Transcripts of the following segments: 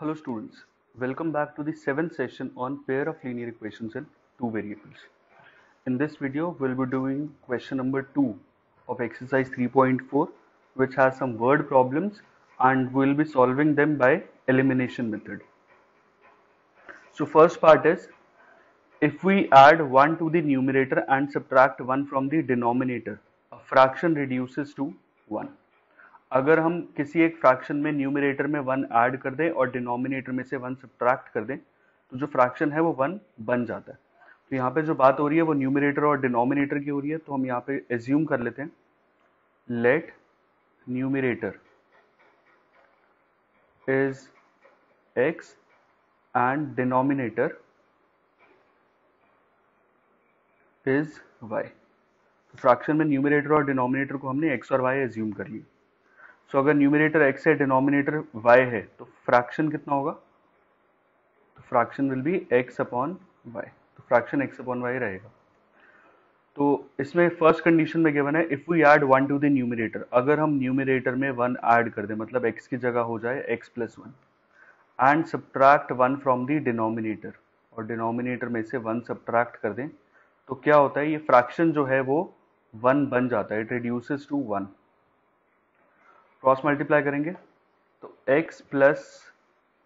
Hello students, welcome back to the 7th session on pair of linear equations in two variables. In this video, we'll be doing question number 2 of exercise 3.4 which has some word problems and we'll be solving them by elimination method. So first part is, if we add 1 to the numerator and subtract 1 from the denominator, a fraction reduces to 1. अगर हम किसी एक fraction में numerator में 1 add कर दें और denominator में से 1 सब्ट्रैक्ट कर दें तो जो फ्रैक्शन है वो 1 बन जाता है। तो यहाँ पे जो बात हो रही है वो न्यूमरेटर और डिनोमिनेटर की हो रही है, तो हम यहाँ पे एज्यूम कर लेते हैं let numerator is x and denominator is y। Fraction में न्यूमरेटर और डिनोमिनेटर को हमने x और y एज्यूम कर लिया। सो अगर न्यूमरेटर x है डिनोमिनेटर y है तो फ्रैक्शन कितना होगा? तो fraction will be x upon y। तो फ्रैक्शन x अपॉन y रहेगा। तो इसमें फर्स्ट कंडीशन में गिवन है if we add 1 to the numerator, अगर हम न्यूमरेटर में 1 ऐड कर दें मतलब x की जगह हो जाए x plus 1 and subtract 1 from the denominator, और डिनोमिनेटर में से 1 सब्ट्रैक्ट कर दें तो क्या होता है, ये फ्रैक्शन जो है वो 1 बन जाता है, it reduces to 1। Cross multiply करेंगे तो x plus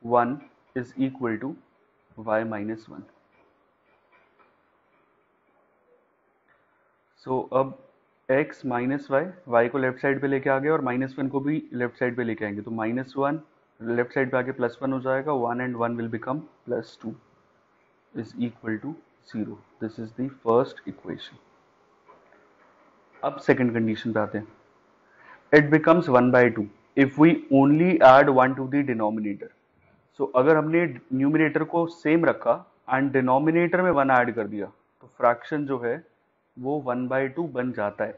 1 is equal to y minus 1। So अब x माइनस y को लेफ्ट साइड पे लेके आ गए और माइनस 1 को भी लेफ्ट साइड पे लेके आएंगे, तो माइनस 1 लेफ्ट साइड पे आके प्लस 1 हो जाएगा, 1 and 1 will become plus 2 is equal to 0। This is the first equation. अब सेकंड कंडीशन पे आते हैं, it becomes 1/2 if we only add 1 to the denominator। so अगर हमने न्यूमरेटर को सेम रखा एंड डिनोमिनेटर में 1 ऐड कर दिया तो फ्रैक्शन जो है वो 1/2 बन जाता है।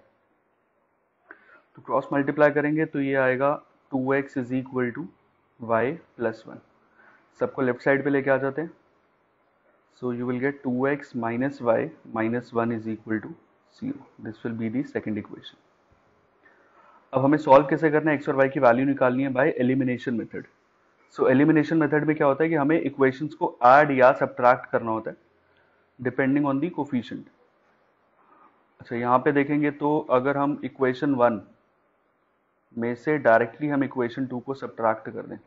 तो क्रॉस मल्टीप्लाई करेंगे तो ये आएगा 2x is equal to y plus 1। सबको लेफ्ट साइड पे लेके आ जाते हैं, so you will get 2x minus y minus 1 is equal to 0। This will be the second equation. अब हमें सॉल्व कैसे करना है, एक्स और वाई की वैल्यू निकालनी है by elimination method. So elimination method में क्या होता है कि हमें इक्वेशंस को ऐड या सब्ट्रैक्ट करना होता है डिपेंडिंग ऑन दी कोफिशिएंट। अच्छा, यहाँ पे देखेंगे तो अगर हम इक्वेशन 1 में से डायरेक्टली हम इक्वेशन 2 को सब्ट्रैक्ट कर दें,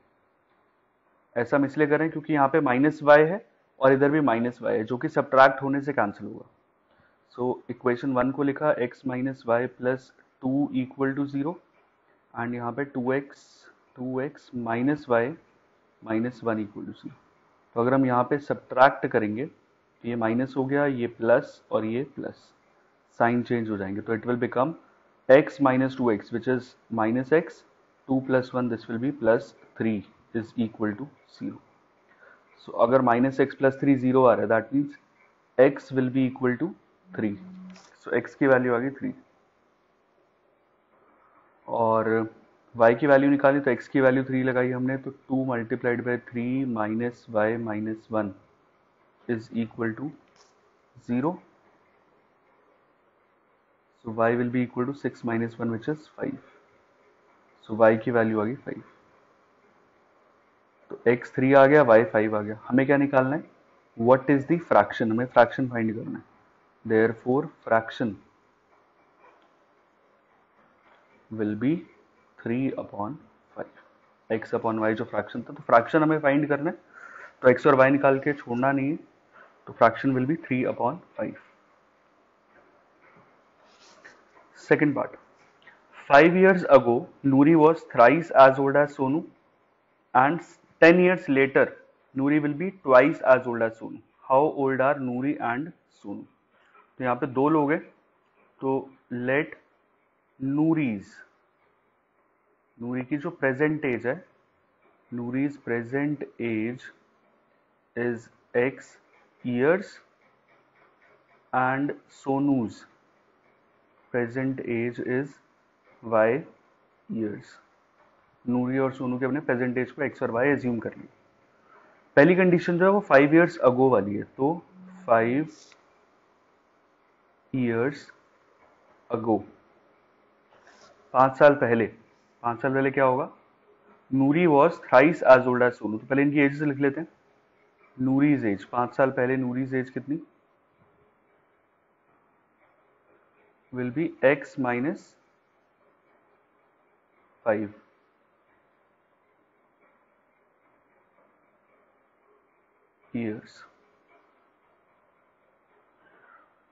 ऐसा हम इसलिए करें क्योंकि यहाँ पे माइनस वाई है और इधर भी माइनस वाई है जो कि सब्ट्रैक्ट होने से कैंसिल होगा। सो इक्वेशन 1 को लिखा x minus y plus 2 equal to 0 and यहाँ पे 2x minus y minus 1 equal to 0। तो अगर हम यहाँ पे सब्ट्रैक्ट करेंगे तो ये माइनस हो गया, ये प्लस और ये प्लस, साइन चेंज हो जाएंगे, तो it will become x minus 2x which is minus x, 2 plus 1 this will be plus 3 is equal to 0। So अगर माइनस x प्लस 3 0 आ रहा है that means x will be equal to 3। So x की value आ गई 3 और y की value निकाली तो x की वैल्यू 3 लगाई हमने, तो 2 multiplied by 3 minus y minus 1 is equal to 0। So y will be equal to 6 minus 1 which is 5। So y की वैल्यू आ गई 5। तो x 3 आ गया, y 5 आ गया। हमें क्या निकालना है, व्हाट इज द फ्रैक्शन, हमें फ्रैक्शन फाइंड करना है। Therefore fraction will be 3 upon 5। X upon y जो फ्रैक्शन था, तो फ्रैक्शन हमें फाइंड करना है तो एक्स और वाई निकाल के छोड़ना नहीं है, तो fraction will be 3 upon 5। Second part, 5 years ago Nuri was thrice as old as Sonu and 10 years later Nuri will be twice as old as Sonu। How old are Nuri and Sonu? तो यहाँ पे दो लोग हैं, तो late नूरी की जो present age है, Noori's present age is x years and Sonu's present age is y years। Noori और सोनू के अपने प्रेजेंट एज को x और y एज्यूम कर लिया। पहली कंडीशन जो है वो 5 years अगो वाली है, तो 5 years अगो, 5 साल पहले। 5 साल पहले क्या होगा, Noori was thrice as old as Sonu, तो पहले इनकी एज से लिख लेते हैं। नूरीज एज, 5 साल पहले नूरीज एज कितनी will be x minus 5 years.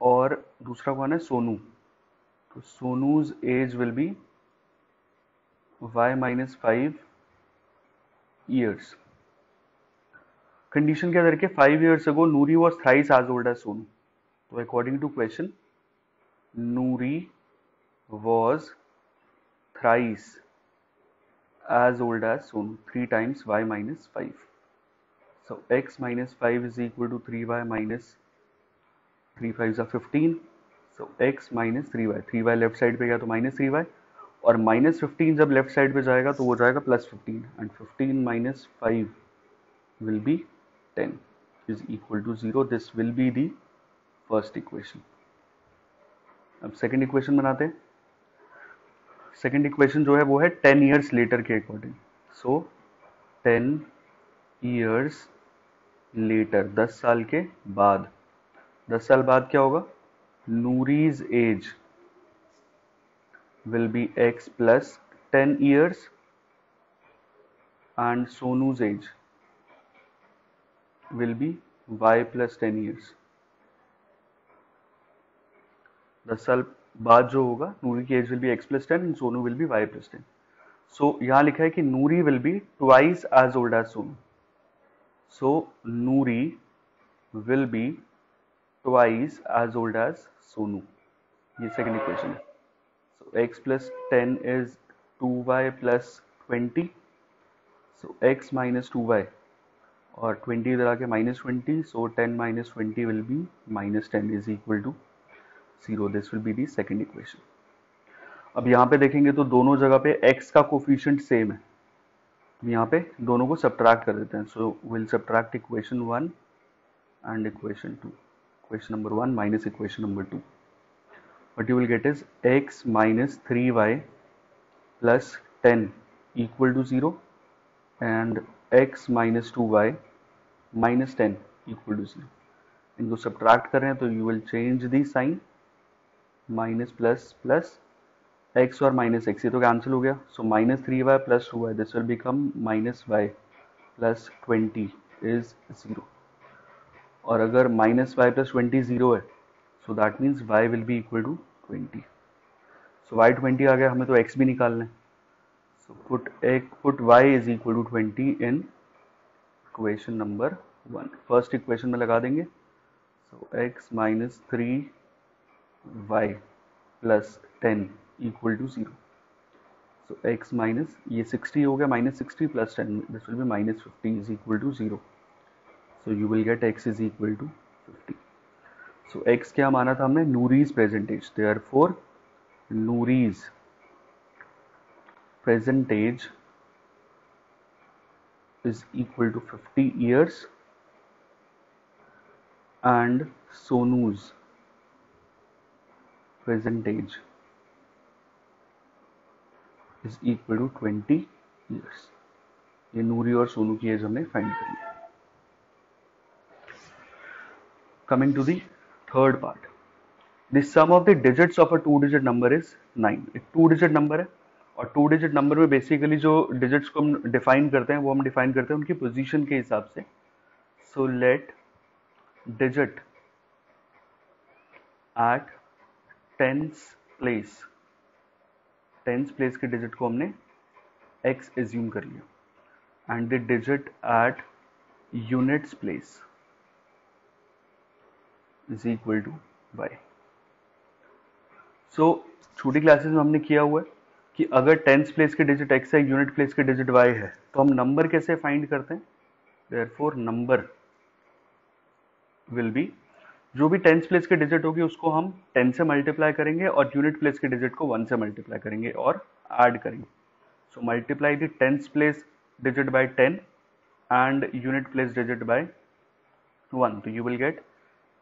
और दूसरा कौन है, सोनू, तो Sonu's age will be y minus 5 years. Condition क्या करके 5 years ago Noori was thrice as old as Sonu, तो according to question Noori was thrice as old as Sonu, 3 times y minus 5. So x minus 5 is equal to 3y minus 3 5s are 15. So x minus 3y, 3y left side पे गया तो minus 3y, और minus 15 जब left side पे जाएगा तो वो जाएगा plus 15, and 15 minus 5 will be 10 is equal to 0. This will be the first equation. अब सेकेंड इक्वेशन बनाते हैं। सेकेंड इक्वेशन जो है वो है 10 ईयर्स लेटर के अकॉर्डिंग। सो 10 ईयर्स लेटर, 10 साल के बाद, 10 साल बाद क्या होगा, Noori's age will be x plus 10 years and Sonu's age will be y plus 10 years. 10 साल बाद जो होगा नूरी की age will be x plus 10 and Sonu will be y plus 10। सो यहां लिखा है कि Noori will be twice as old as Sonu, so Noori will be twice as old as Sonu, ये सेकेंड इक्वेशन है। So x plus 10 is 2y plus 20, so x minus 2y और 20 इधर आके minus 20, so 10 minus 20 will be minus 10 is equal to 0. This will be the second equation. अब यहाँ पे देखेंगे तो दोनों जगह पे x का कोफिशिएंट सेम है, यहाँ पे दोनों को सब्ट्रैक्ट कर देते हैं। So will subtract equation 1 and equation 2, equation number 1 minus equation number 2, what you will get is x minus 3y plus 10 equal to 0 and x minus 2y minus 10 equal to 0. इनको subtract करें तो you will change the sign, minus plus plus x और minus x, ये तो cancel हो गया। So minus 3y plus 2y, this will become minus y plus 20 is 0। और अगर माइनस y प्लस 20 0 है, so that means y will be equal to 20. So y 20 आ गया, हमें तो x भी निकालना है। So put y is equal to 20 in equation number 1. First equation में लगा देंगे। So x minus 3y plus 10 equal to 0. So x minus ये 60 हो गया, minus 60 plus 10, this will be minus 50 is equal to 0. So you will get x is equal to 50. So x क्या माना था हमने, Noori's present age, therefore Noori's present age is equal to 50 years and Sonu's percentage is equal to 20 years. ये नूरी और सोनू की as हमने find कर ली। Coming to the third part, the sum of the digits of a 2-digit number is 9. एक 2-digit नंबर है और 2-digit number में basically जो डिजिट्स को हम डिफाइन करते हैं वो हम डिफाइन करते हैं उनकी पोजीशन के हिसाब से। So let digit at tens place, tens place के डिजिट को हमने x एज्यूम कर लिया, and the digit at units place is equal to y. So छोटी क्लासेस में हमने किया हुआ है कि अगर टेंस प्लेस के डिजिट x है, यूनिट प्लेस के डिजिट y है, तो हम नंबर कैसे फाइंड करते हैं। देयरफॉर नंबर विल बी, जो भी टेंस प्लेस के डिजिट होगी उसको हम 10 से मल्टीप्लाई करेंगे और यूनिट प्लेस के डिजिट को 1 से मल्टीप्लाई करेंगे और ऐड करेंगे। So multiply the tens place digit bye 10 and unit place digit bye 1, तो you will gate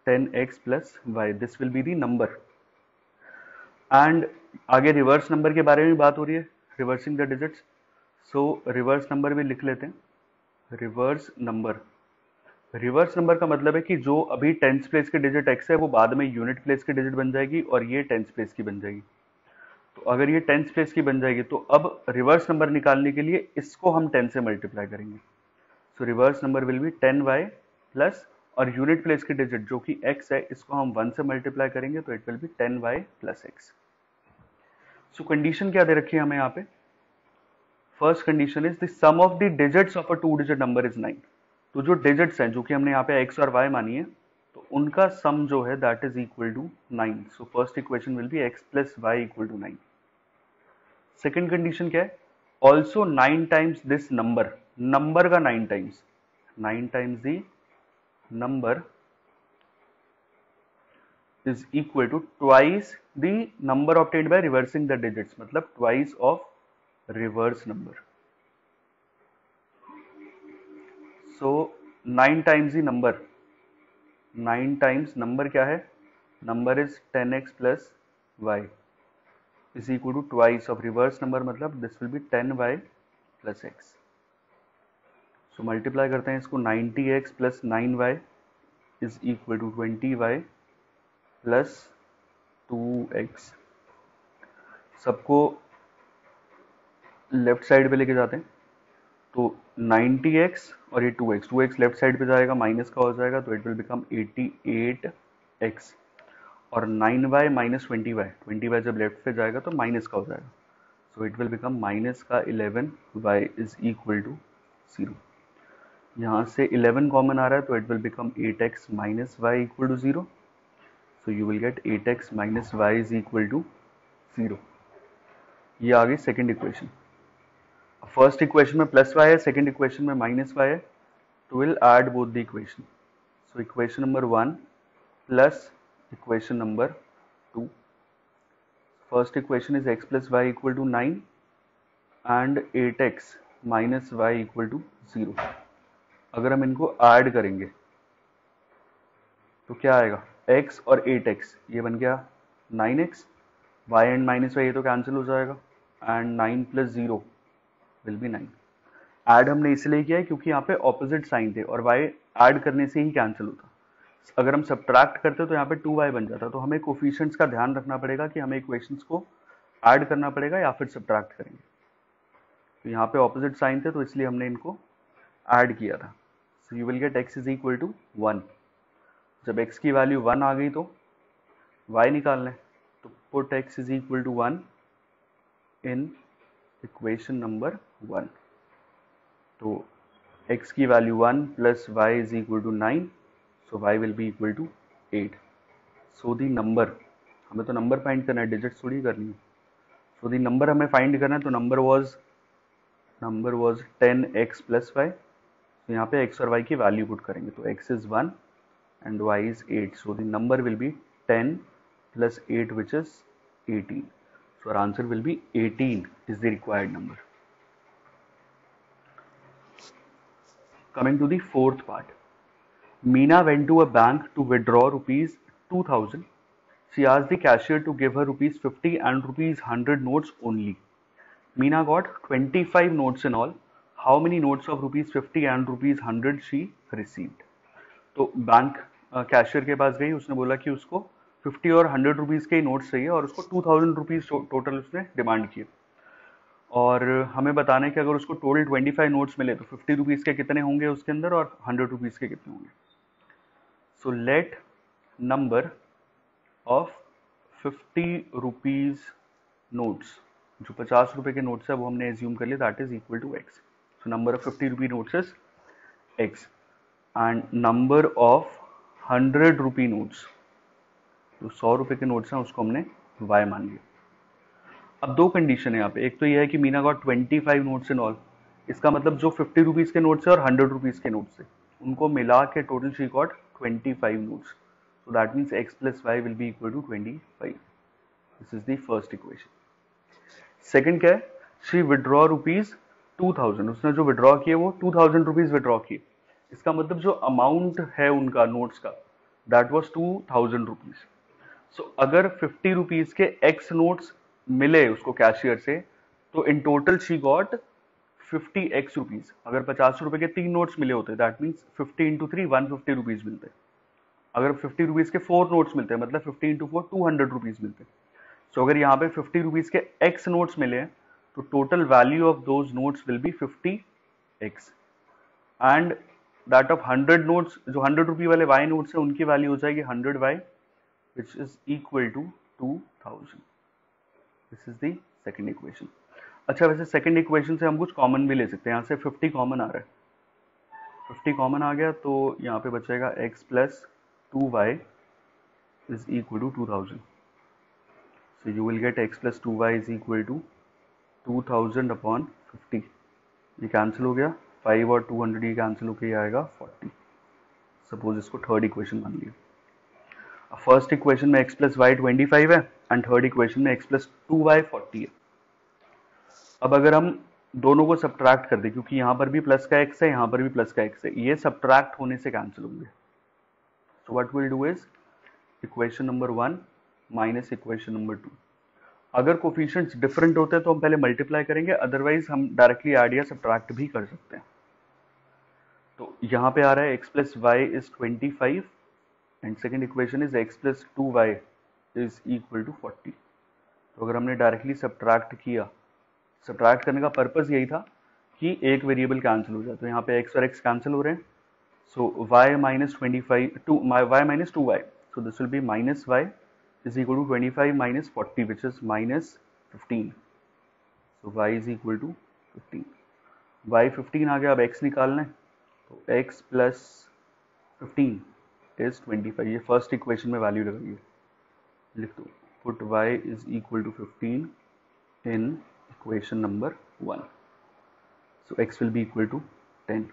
10x plus y. This will be the number. And आगे रिवर्स नंबर के बारे में बात हो रही है, reversing the digits. So reverse number भी लिख लेते हैं। रिवर्स नंबर का मतलब है कि जो अभी टेंथ प्लेस की डिजिट x है वो बाद में यूनिट प्लेस की डिजिट बन जाएगी और ये टेंथ प्लेस की बन जाएगी। तो अगर ये टेंथ प्लेस की बन जाएगी तो अब रिवर्स नंबर निकालने के लिए इसको हम 10 से मल्टीप्लाई करेंगे। सो reverse number will be 10y plus, और यूनिट प्लेस की डिजिट जो कि x है इसको हम 1 से मल्टीप्लाई करेंगे तो it will be 10y plus x। So condition क्या दे रखी है हमें यहाँ पे? First condition is the sum of the digits of a 2 digit number is 9। तो जो डिजिट्स हैं जो कि हमने यहाँ पे x और y मानी है तो उनका सम जो है that is equal to 9। So first equation will be x plus y equal to 9। Second condition क्या है? ऑल्सो 9 टाइम्स दिस नंबर का 9 times the number is equal to twice the number obtained by reversing the digits, मतलब twice of reverse number. So 9 times the number, 9 times number क्या है? Number is 10x plus y is equal to twice of reverse number, मतलब this will be 10y plus x. So multiply करते हैं इसको, 90x plus 9y is equal to 20y plus 2x। सबको left side पे लेके जाते हैं तो 90x और ये 2x लेफ्ट साइड पे जाएगा, माइनस का हो जाएगा तो इट विल बिकम 88x, और 9y माइनस 20y जब लेफ्ट पे जाएगा तो माइनस का हो जाएगा, so it will become minus का 11y इज इक्वल टू 0। यहाँ से 11 कॉमन आ रहा है तो it will become 8x minus y equal to 0। So you will get 8x minus y is equal to 0। ये आ गई सेकेंड इक्वेशन। फर्स्ट इक्वेशन में प्लस वाई है, सेकेंड इक्वेशन में माइनस वाई है, तो will add both the equation. So equation number 1 plus equation number 2। First equation is x plus y equal to 9 and 8x minus y equal to 0। अगर हम इनको add करेंगे तो क्या आएगा? x और 8x ये बन गया 9x, y and minus Y ये तो कैंसिल हो जाएगा, and 9 plus 0 will be 9। Add हमने इसलिए किया है क्योंकि यहाँ पे ऑपोजिट साइन थे और y ऐड करने से ही कैंसिल होता। अगर हम सब्ट्रैक्ट करते तो यहाँ पे 2y बन जाता। तो हमें कोफिशिएंट्स का ध्यान रखना पड़ेगा कि हमें इक्वेशंस को ऐड करना पड़ेगा या फिर सब्ट्रैक्ट करेंगे। तो यहाँ पे ऑपोजिट साइन थे तो इसलिए हमने इनको ऐड किया था। So you will get x is equal to 1। जब x की वैल्यू 1 आ गई तो y निकालना है, तो put x is equal to 1 in equation number 1। तो x की value 1 plus y is equal to 9, so y will be equal to 8। So the number, हमें तो नंबर फाइंड करना है, डिजिट थोड़ी करनी है। सो दी नंबर हमें फाइंड करना है, तो number was 10x plus y। तो यहाँ पे x और y की वैल्यू पुट करेंगे, तो x is 1 and y is 8. So the number will be 10 plus 8 which is 18. So our answer will be 18 is the required number. Coming to the fourth part. Meena went to a bank to withdraw rupees 2000. She asked the cashier to give her rupees 50 and rupees 100 notes only. Meena got 25 notes in all. How many notes of rupees 50 and rupees 100 she received? तो bank cashier के पास गई, उसने बोला कि उसको 50 और 100 rupees के ही notes चाहिए और उसको 2000 रुपीज़ टोटल उसने डिमांड किए। और हमें बताना है कि अगर उसको टोटल 25 नोट्स मिले तो 50 रुपीज़ के कितने होंगे उसके अंदर और 100 रुपीज़ के कितने होंगे। So let number of 50 rupees notes, जो 50 रुपये के नोट्स है वो हमने एज्यूम कर लिया, that is equal to x. So number of 50 rupee notes is x and number of 100 rupee notes, जो 100 रुपए के नोट्स हैं उसको हमने y मान लिया। अब दो कंडीशन है यहाँ पे, एक तो ये है कि Meena got 25 notes in all, इसका मतलब जो 50 रुपीज़ के नोट्स है और 100 रुपीज़ के नोट्स है उनको मिला के total she got 25 notes. So that means x plus y will be equal to 25। This is the first equation. Second क्या है? शी विड्रॉ रुपीज 2000, उसने जो विड्रॉ किए वो 2000 रुपीज विड्रॉ किए। इसका मतलब जो अमाउंट है उनका नोट्स का दैट वाज 2000 रुपीज। सो अगर 50 रुपीज के x नोट्स मिले उसको कैशियर से तो in total she got 50x rupees. अगर 50 रुपए के 3 नोट्स मिले होते दैट मीन्स 50 इंटू 3 150 रुपीज मिलते। अगर 50 रुपीज के 4 नोट्स मिलते हैं मतलब 50 इंटू 4 200 रुपीज मिलते। सो अगर यहाँ पे 50 रुपीज के x नोट्स मिले हैं तो total value of those notes will be 50x and that of 100 notes, जो 100 रुपी वाले y नोट्स है उनकी वैल्यू हो जाएगी 100y which is equal to 2000. This is the second equation. अच्छा, वैसे सेकंड इक्वेशन से हम कुछ कॉमन भी ले सकते हैं। यहाँ से 50 कॉमन आ रहा है, 50 कॉमन आ गया तो यहाँ पे बचेगा x plus 2y is equal to 2000. So you will get x plus 2y is equal to 2000 upon 50. ये कैंसिल हो गया, 5 और 200 ये कैंसिल होकर ये आएगा 40. सपोज इसको थर्ड इक्वेशन मान लिया। फर्स्ट इक्वेशन में x प्लस वाई 25 है एंड थर्ड इक्वेशन में x प्लस 2y 40 है। अब अगर हम दोनों को सब्ट्रैक्ट कर दें, क्योंकि यहाँ पर भी प्लस का x है यहाँ पर भी प्लस का x है, ये सब्ट्रैक्ट होने से कैंसिल होंगे। So what will do is equation number 1 minus equation number 2। अगर कोफिशिएंट्स डिफरेंट होते हैं तो हम पहले मल्टीप्लाई करेंगे, अदरवाइज हम डायरेक्टली ऐड या सब्ट्रैक्ट भी कर सकते हैं। तो यहाँ पे आ रहा है x plus y is 25 and second equation is x plus 2y is equal to 40। तो अगर हमने डायरेक्टली सब्ट्रैक्ट किया, सब्ट्रैक्ट करने का पर्पस यही था कि एक वेरिएबल कैंसिल हो जाए, तो यहाँ पे x और x कैंसिल हो रहे हैं। So y minus 25 y minus 2y, so this will be minus y is equal to 25 minus 40 which is minus 15। So y is equal to 15, y 15 आ गया। अब x निकालना है तो x प्लस 15 is 25। ये फर्स्ट इक्वेशन में value लगाइए, लिख दो put y is equal to 15 in equation number 1. So x will be equal to 10.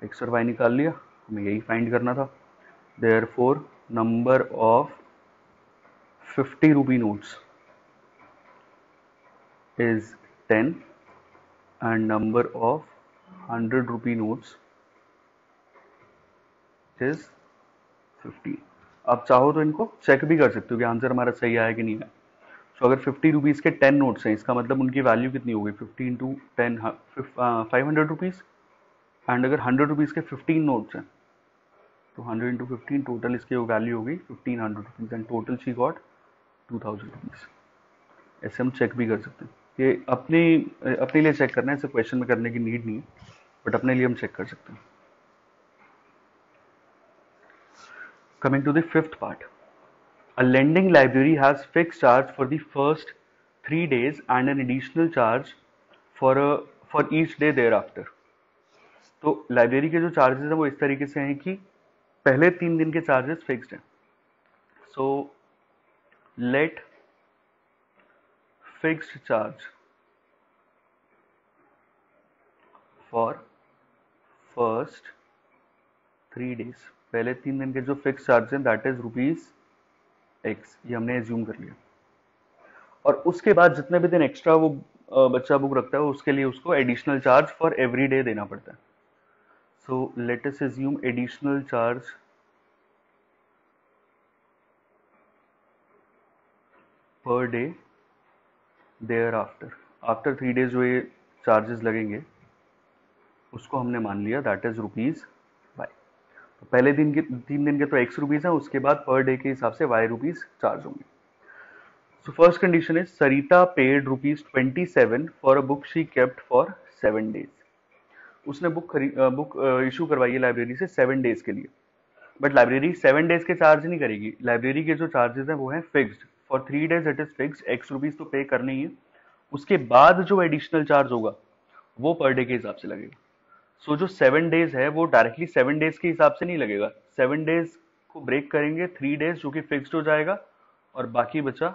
x और y निकाल लिया, हमें यही फाइंड करना था। Therefore number of 50 rupee notes is 10 and number of 100 rupee notes is 50। आप चाहो तो इनको चेक भी कर सकते हो कि आंसर हमारा सही आया कि नहीं आया। तो अगर 50 रुपीज़ के 10 नोट्स हैं, इसका मतलब उनकी वैल्यू कितनी होगी 50 इंटू 10 500 रुपीज़। एंड अगर 100 रुपीज़ के 15 नोट्स हैं तो 100 इंटू 15 टोटल इसकी वैल्यू होगी 1500 rupees and total she got 2000 rupees. ऐसे हम चेक भी कर सकते हैं। ये अपने लिए चेक करना है, ऐसे क्वेश्चन में करने की नीड नहीं है, बट अपने लिए हम चेक कर सकते हैं। Coming to the fifth part, a lending library has fixed charge for the first 3 days and an additional charge for each day thereafter. तो लाइब्रेरी के जो चार्जेस हैं वो इस तरीके से हैं कि पहले 3 दिन के चार्जेस फिक्स्ड हैं। So let fixed charge for first 3 days, पहले 3 दिन के जो फिक्स चार्ज हैं दैट इज ₹x, ये हमने एज्यूम कर लिया। और उसके बाद जितने भी दिन एक्स्ट्रा वो बच्चा बुक रखता है उसके लिए उसको additional charge for every day देना पड़ता है। So let us assume additional charge per day thereafter 3 days जो ये चार्जेस लगेंगे उसको हमने मान लिया दैट इज ₹y। तो पहले 3 दिन के तो x रुपीज हैं, उसके बाद पर डे के हिसाब से y रुपीज चार्ज होंगे। So first condition is Sarita paid ₹27 for a book she kept for 7 days. उसने बुक इशू करवाई है लाइब्रेरी से 7 डेज के लिए, बट लाइब्रेरी 7 डेज के चार्ज नहीं करेगी। लाइब्रेरी के जो चार्जेस हैं वो हैं fixed. For 3 days it is fixed, x rupees तो पे करने ही है। उसके बाद जो एडिशनल चार्ज होगा वो पर डे के हिसाब से लगेगा। सो जो 7 डेज है वो डायरेक्टली 7 डेज के हिसाब से नहीं लगेगा, 7 डेज को ब्रेक करेंगे 3 डेज जो कि फिक्स्ड हो जाएगा और बाकी बचा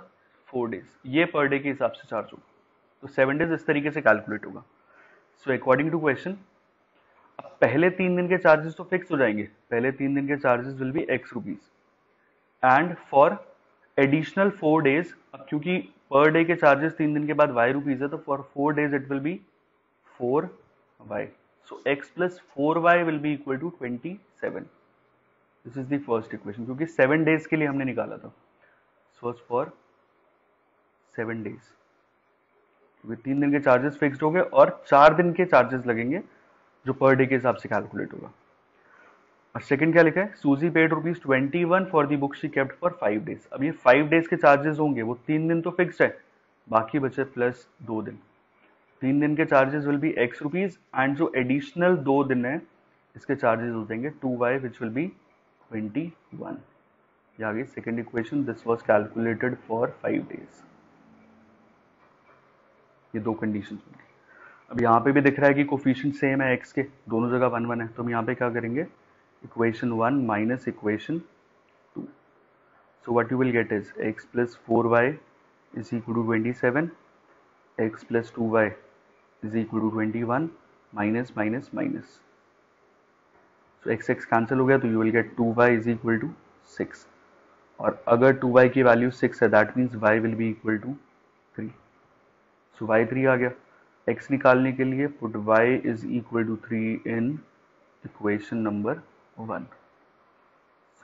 4 डेज, ये पर डे के हिसाब से चार्ज होगा। तो 7 डेज इस तरीके से कैलकुलेट होगा। सो अकॉर्डिंग टू क्वेश्चन, अब पहले 3 दिन के चार्जेस तो फिक्स हो जाएंगे, पहले 3 दिन के charges will be x rupees and for additional 4 days, अब क्योंकि पर डे के चार्जेस 3 दिन के बाद y रुपीज है तो for 4 days it will B 4y। So x plus 4y will be equal to 27. This is the first equation, क्योंकि 7 days के लिए हमने निकाला था। So for 7 days. क्योंकि 3 दिन के चार्जेस फिक्स्ड हो गए और 4 दिन के चार्जेस लगेंगे जो पर डे के हिसाब से कैलकुलेट होगा। और सेकंड क्या लिखा है, सूजी paid ₹21 for the book she kept for 5 days. अब ये 5 डेज के चार्जेस होंगे, वो 3 दिन तो फिक्स्ड है, बाकी बचे प्लस 2 दिन। 3 दिन के charges will be x rupees and जो एडिशनल 2 दिन है इसके चार्जेस हो जाएंगे 2y विच विल बी 21। ये आ गई second equation. This was calculated for 5 days. ये दो कंडीशन होंगी। अब यहाँ पे भी दिख रहा है कि कोफिशिएंट सेम है x के, दोनों जगह 1 1 है, तो हम यहाँ पे क्या करेंगे, equation 1 minus equation 2। So what you will get is x plus 4y is equal to 27, x plus 2y is equal to 21, minus minus minus, so x x cancel हो गया, तो you will get 2y is equal to 6। और अगर 2y की वैल्यू 6 है that means y will be equal to 3। So y 3 आ गया। x निकालने के लिए put y is equal to 3 in equation number 1।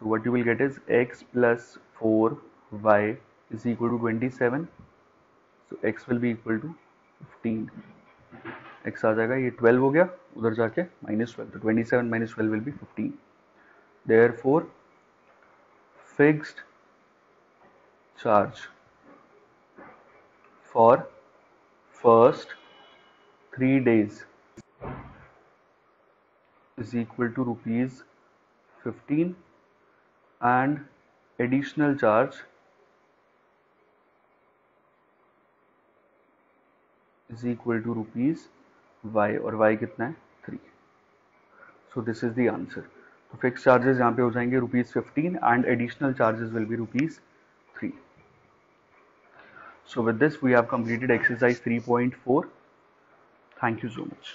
So what you will get is x plus 4y is equal to 27, so x will be equal to 15। x आ जाएगा, ये 12 हो गया, उधर जाके -12, तो 27 minus 12 will be 15। Therefore fixed charge for first 3 days is equal to rupees 15 and additional charge is equal to rupees y, और y कितना है 3। So this is the answer. तो फिक्स चार्जेस यहाँ पे हो जाएंगे ₹15 and additional charges will be ₹3। So with this we have completed exercise 3.4. Thank you so much.